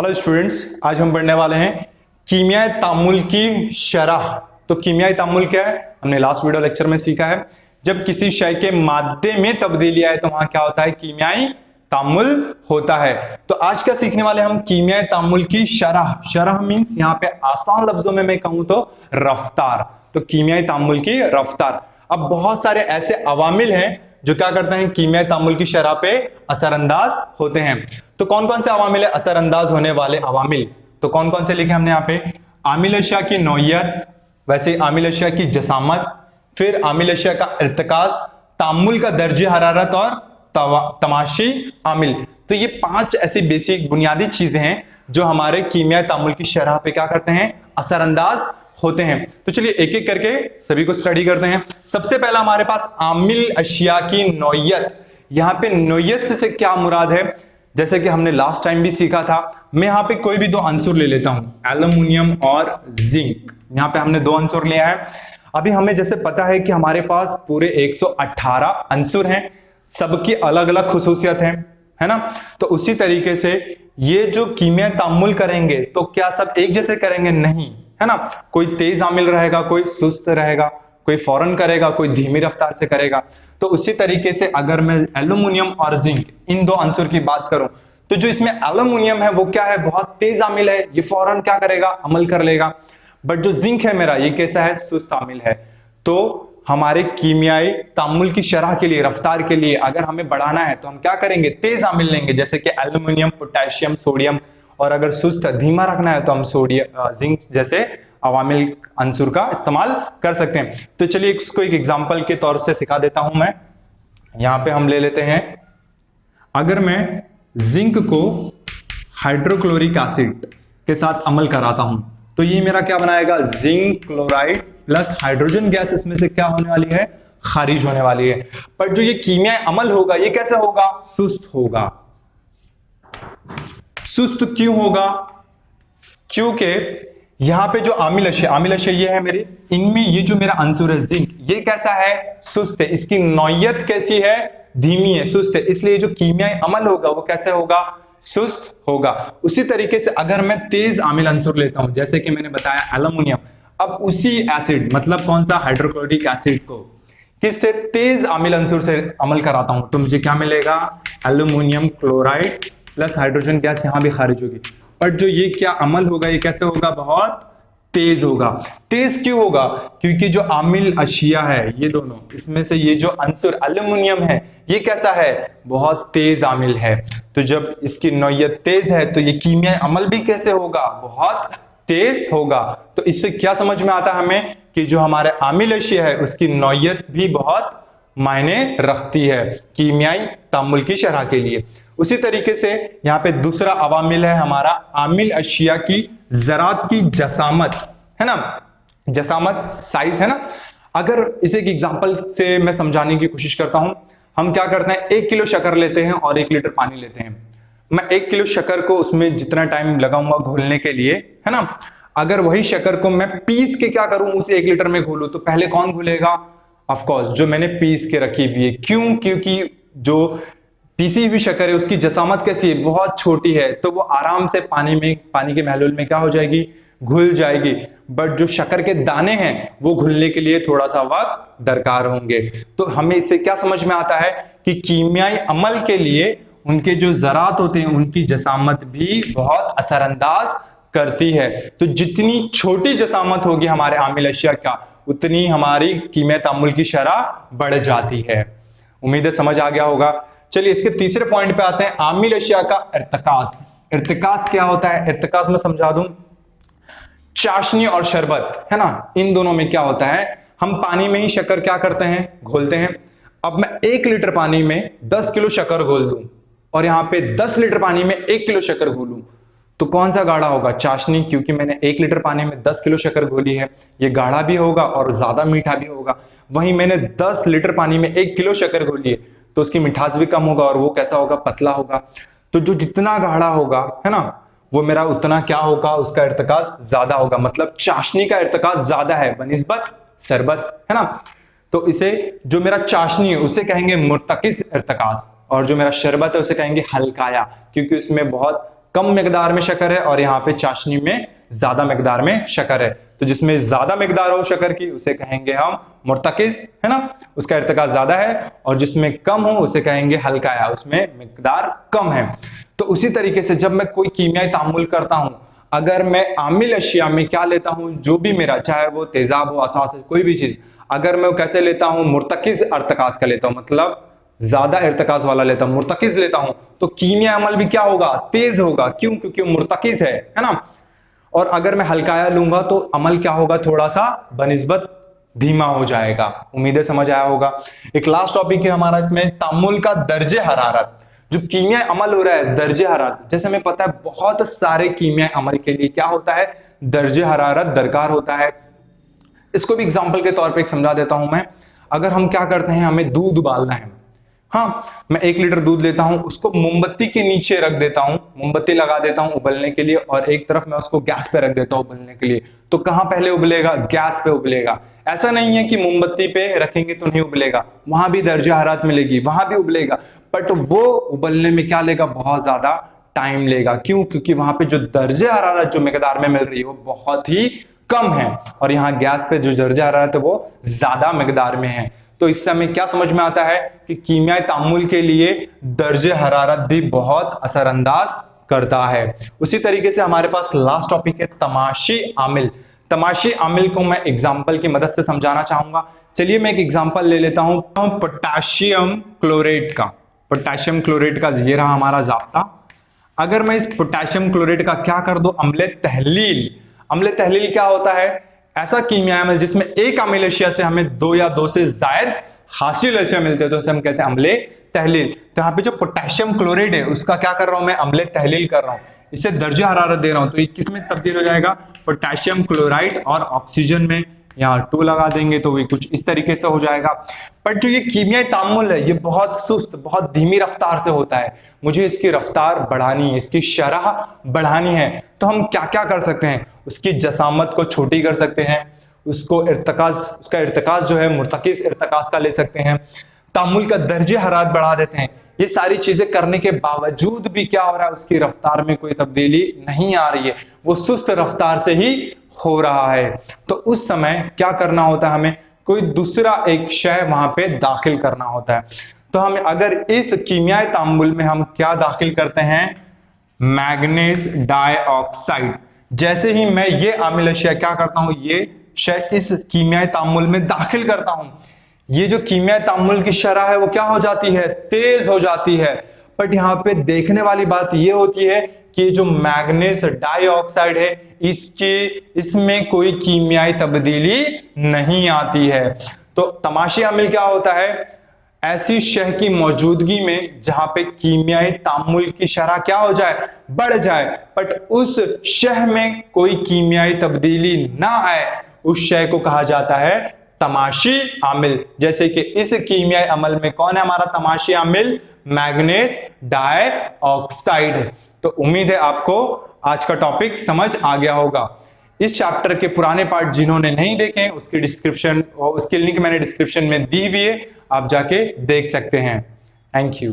Hello students, आज हम पढ़ने वाले हैं कीमियाई तामुल की शरह। तो कीमियाई तामुल क्या है, हमने लास्ट वीडियो लेक्चर में सीखा है। जब किसी शय के मादे में तब्दीली आए तो वहां क्या होता है, कीमियाई तामुल होता है। तो आज क्या सीखने वाले हम, कीमियाई तामुल की शरह। शरह मींस यहाँ पे आसान लफ्जों में मैं कहूं तो रफ्तार। तो कीमियाई तामुल की रफ्तार। अब बहुत सारे ऐसे अवामिल हैं जो क्या करते हैं, कीमियाई तामुल की शरह पे असरअंदाज होते हैं। तो कौन कौन से अवामिल है असरअंदाज होने वाले अवामिल, तो कौन कौन से लिखे हमने यहाँ पे, आमिल अशिया की नौयत, वैसे आमिल अशिया की जसामत, फिर आमिल अशिया का इर्तिकाज, तामुल का दर्जे हरारत और तमाशी आमिल। तो ये 5 ऐसी बेसिक बुनियादी चीजें हैं जो हमारे कीमियाई तामुल की शरह पे क्या करते हैं, असरअंदाज होते हैं। तो चलिए एक एक करके सभी को स्टडी करते हैं। सबसे पहला हमारे पास आमिल अशिया की नौयत। यहां पे नौयत से क्या मुराद है, जैसे कि हमने लास्ट टाइम भी सीखा था। मैं यहां पे कोई भी 2 अंसुर ले लेता हूं, एल्युमिनियम और जिंक। यहां पे हमने 2 अंसुर लिया है। अभी हमें जैसे पता है कि हमारे पास पूरे 118 अंसुर हैं, सबकी अलग अलग खुसूसियत है ना। तो उसी तरीके से ये जो कीमियाई तामुल करेंगे तो क्या सब एक जैसे करेंगे, नहीं, है ना। कोई तेज आमिल रहेगा, कोई सुस्त रहेगा, कोई फौरन करेगा, कोई धीमी रफ्तार से करेगा। तो उसी तरीके से अगर मैं एल्युमिनियम और जिंक इन 2 अंसुर की बात करूं तो जो इसमें एल्युमिनियम है वो क्या है, बहुत तेज आमिल है, ये फौरन क्या करेगा, अमल कर लेगा। बट जो जिंक है मेरा, ये कैसा है, सुस्त आमिल है। तो हमारे कीमियाई तामुल की शरह के लिए, रफ्तार के लिए अगर हमें बढ़ाना है तो हम क्या करेंगे, तेज आमिल लेंगे, जैसे कि एल्युमिनियम, पोटेशियम, सोडियम। और अगर सुस्त धीमा रखना है तो हम सोडियम, जिंक जैसे अवामिल अंसुर का इस्तेमाल कर सकते हैं। तो चलिए इसको एक एग्जांपल के तौर से सिखा देता हूं मैं। यहां पे हम ले लेते हैं, अगर मैं जिंक को हाइड्रोक्लोरिक एसिड के साथ अमल कराता हूं तो ये मेरा क्या बनाएगा, zinc chloride plus hydrogen gas इसमें से क्या होने वाली है, खारिज होने वाली है। पर जो ये कीमियाई अमल होगा ये कैसे होगा, सुस्त होगा। सुस्त क्यों होगा, क्योंकि यहां पे जो आमिल अशिया ये है मेरी, इनमें ये जो मेरा अंसुर है जिंक, ये कैसा है, सुस्त है। इसकी नौयत कैसी है, धीमी है, सुस्त है। इसलिए जो कीमियाई अमल होगा वो कैसे होगा, सुस्त होगा। उसी तरीके से अगर मैं तेज आमिल अंसुर लेता हूं, जैसे कि मैंने बताया एल्युमिनियम, अब उसी एसिड मतलब कौन सा, हाइड्रोक्लोरिक एसिड को किससे, तेज आमिल अंसुर से अमल कराता हूं तो मुझे क्या मिलेगा, aluminium chloride plus hydrogen gas यहां भी खारिज होगी। बट जो ये क्या अमल होगा, ये कैसे होगा, बहुत तेज होगा। तेज क्यों होगा, क्योंकि जो आमिल अशिया है ये दोनों, इसमें से ये जो अंसुर एल्युमिनियम है ये कैसा है, बहुत तेज आमिल है। तो जब इसकी नौयत तेज है तो ये कीमियाई अमल भी कैसे होगा, बहुत तेज होगा। तो इससे क्या समझ में आता है हमें कि जो हमारे आमिल अशिया है उसकी नौयत भी बहुत मायने रखती है कीमियाई तामुल की शरह के लिए। उसी तरीके से यहाँ पे दूसरा अवामिल है हमारा आमिल अशिया की ज़रात की जसामत, है ना। जसामत साइज है ना। अगर इसे एक एग्जांपल से मैं समझाने की कोशिश करता हूं, हम क्या करते हैं, 1 किलो शक्कर लेते हैं और 1 लीटर पानी लेते हैं। मैं 1 किलो शक्कर को उसमें जितना टाइम लगाऊंगा घोलने के लिए, है ना, अगर वही शक्कर को मैं पीस के क्या करूं, उसे 1 लीटर में घोलूं तो पहले कौन घुलेगा, ऑफ कोर्स जो मैंने पीस के रखी हुई है। क्यों, क्योंकि जो पीसी हुई शक्कर है उसकी जसामत कैसी है, बहुत छोटी है, तो वो आराम से पानी के महलूल में क्या हो जाएगी, घुल जाएगी। बट जो शक्कर के दाने हैं वो घुलने के लिए थोड़ा सा वक्त दरकार होंगे। तो हमें इससे क्या समझ में आता है कि कीमियाई अमल के लिए उनके जो ज़रात होते हैं उनकी जसामत भी बहुत असरअंदाज करती है। तो जितनी छोटी जसामत होगी हमारे आमिल अशिया का, उतनी हमारी कीमियाई तामुल की शरह बढ़ जाती है। उम्मीद है समझ आ गया होगा। चलिए इसके तीसरे पॉइंट पे आते हैं, आमिल अशिया का इर्तिकास। इर्तिकास क्या होता है, इर्तिकास में समझा दूं, चाशनी और शरबत, है ना, इन दोनों में क्या होता है, हम पानी में ही शक्कर क्या करते हैं, घोलते हैं। अब मैं 1 लीटर पानी में 10 किलो शक्कर घोल दूं और यहाँ पे 10 लीटर पानी में 1 किलो शक्कर घोलूं तो कौन सा गाढ़ा होगा, चाशनी, क्योंकि मैंने 1 लीटर पानी में 10 किलो शक्कर घोली है, ये गाढ़ा भी होगा और ज्यादा मीठा भी होगा। वहीं मैंने 10 लीटर पानी में 1 किलो शक्कर घोली है तो उसकी मिठास भी कम होगा और वो कैसा होगा, पतला होगा। तो जो जितना गाढ़ा होगा, है ना, वो मेरा उतना क्या होगा, उसका इर्तिकास ज्यादा होगा। मतलब चाशनी का इर्तिकास ज्यादा है बनिस्बत शरबत, है ना। तो इसे जो मेरा चाशनी है उसे कहेंगे मुर्तकिस इर्तिकास और जो मेरा शरबत है उसे कहेंगे हल्काया, क्योंकि उसमें बहुत कम मिकदार में शक्कर है और यहाँ पे चाशनी में ज्यादा मिकदार में शक्कर है। तो जिसमें ज्यादा मिकदार हो शक्कर की उसे कहेंगे हम मुर्तकिज, है ना, उसका इर्तिका ज्यादा है, और जिसमें कम हो उसे कहेंगे हल्का या उसमें मिकदार कम है। तो उसी तरीके से जब मैं कोई कीमियाई तामुल करता हूं, अगर मैं आमिल अशिया में क्या लेता हूं, जो भी मेरा, चाहे वो तेजाब हो, असास है, कोई भी चीज, अगर मैं कैसे लेता हूं, मुर्तकिज अर्तकास का लेता हूं, मतलब ज्यादा इर्तिकास वाला लेता हूं, मुर्तकिज लेता हूं, तो कीमिया अमल भी क्या होगा, तेज होगा। क्यों? क्योंकि मुर्तकिज है ना। और अगर मैं हल्काया लूंगा तो अमल क्या होगा, थोड़ा सा बनिस्बत धीमा हो जाएगा। उम्मीदें समझ आया होगा। एक लास्ट टॉपिक है हमारा इसमें, तामुल का दर्जे हरारत। जो कीमिया अमल हो रहा है, दर्जे हरारत, जैसे हमें पता है बहुत सारे कीमिया अमल के लिए क्या होता है, दर्जे हरारत दरकार होता है। इसको भी एग्जाम्पल के तौर पे समझा देता हूं मैं। अगर हम क्या करते हैं, हमें दूध उबालना है, हाँ, मैं 1 लीटर दूध लेता हूं, उसको मोमबत्ती के नीचे रख देता हूं, मोमबत्ती लगा देता हूं उबलने के लिए, और एक तरफ मैं उसको गैस पे रख देता हूं उबलने के लिए। तो कहां पहले उबलेगा, गैस पे उबलेगा। ऐसा नहीं है कि मोमबत्ती पे रखेंगे तो नहीं उबलेगा, वहां भी दर्जे हरारत मिलेगी, वहां भी उबलेगा, बट वो उबलने में क्या लेगा, बहुत ज्यादा टाइम लेगा। क्यों? क्योंकि वहां पे जो दर्जे हरारत जो मिकदार में मिल रही है वो बहुत ही कम है, और यहाँ गैस पे जो दर्जे हरारत है वो ज्यादा मिकदार में है। तो इससे हमें क्या समझ में आता है कि कीमियाई तामुल के लिए दर्जे हरारत भी बहुत असरअंदाज करता है। उसी तरीके से हमारे पास लास्ट टॉपिक है तमाशी आमिल। तमाशी आमिल को मैं एग्जांपल की मदद से समझाना चाहूंगा। चलिए मैं एक एग्जांपल ले लेता हूं पोटेशियम क्लोरेट का। पोटेशियम क्लोरेट का ये रहा हमारा जाब्ता। अगर मैं इस पोटेशियम क्लोरेट का क्या कर दूं, अम्ले तहलील। अम्ले तहलील क्या होता है, ऐसा कीमियाई अमल जिसमें एक अमील अशिया से हमें 2 या 2 से जायद हासिल अशिया मिलते हैं, तो उसे हम कहते हैं अम्ले तहलील। तो यहाँ पे जो पोटेशियम क्लोराइड है उसका क्या कर रहा हूं मैं, अम्ले तहलील कर रहा हूं, इसे दर्जे हरारत दे रहा हूं। तो ये किस में तब्दील हो जाएगा, पोटेशियम क्लोराइड और ऑक्सीजन में। यहाँ 2 लगा देंगे तो ये कुछ इस तरीके से हो जाएगा। पर जो ये कीमियाई तामुल है ये बहुत सुस्त, बहुत धीमी रफ्तार से होता है। मुझे इसकी रफ्तार बढ़ानी है, इसकी शरह बढ़ानी है, तो हम क्या क्या कर सकते हैं, उसकी जसामत को छोटी कर सकते हैं, उसको इर्तिकाज, उसका इर्तिकाज जो है मुर्तकिज इर्तिकाज का ले सकते हैं, तामुल का दर्जे हरारत बढ़ा देते हैं। ये सारी चीजें करने के बावजूद भी क्या हो रहा है, उसकी रफ्तार में कोई तब्दीली नहीं आ रही है, वो सुस्त रफ्तार से ही हो रहा है। तो उस समय क्या करना होता है, हमें कोई दूसरा एक शय वहां पे दाखिल करना होता है। तो हम अगर इस कीमियाई तामुल में हम क्या दाखिल करते हैं, मैग्नीज डाइऑक्साइड। जैसे ही मैं ये अमील अशिया क्या करता हूं, ये शय इस कीमियाई तामुल में दाखिल करता हूं, ये जो कीमियाई तामुल की शरह है वो क्या हो जाती है, तेज हो जाती है। बट यहाँ पे देखने वाली बात ये होती है कि जो मैग्नीज डाइऑक्साइड है इसमें कोई कीमियाई तब्दीली नहीं आती है। तो तमाशी अमील क्या होता है, ऐसी शह की मौजूदगी में जहां पे कीमियाई तामुल की शरह क्या हो जाए, बढ़ जाए, बट उस शह में कोई कीमियाई तब्दीली ना आए, उस शय को कहा जाता है तमाशी आमिल। जैसे कि इस कीमियाई अमल में कौन है हमारा तमाशी आमिल, मैग्नीज डाइऑक्साइड। तो उम्मीद है आपको आज का टॉपिक समझ आ गया होगा। इस चैप्टर के पुराने पार्ट जिन्होंने नहीं देखे उसकी डिस्क्रिप्शन और उसकी लिंक मैंने डिस्क्रिप्शन में दी हुई है, आप जाके देख सकते हैं। Thank you.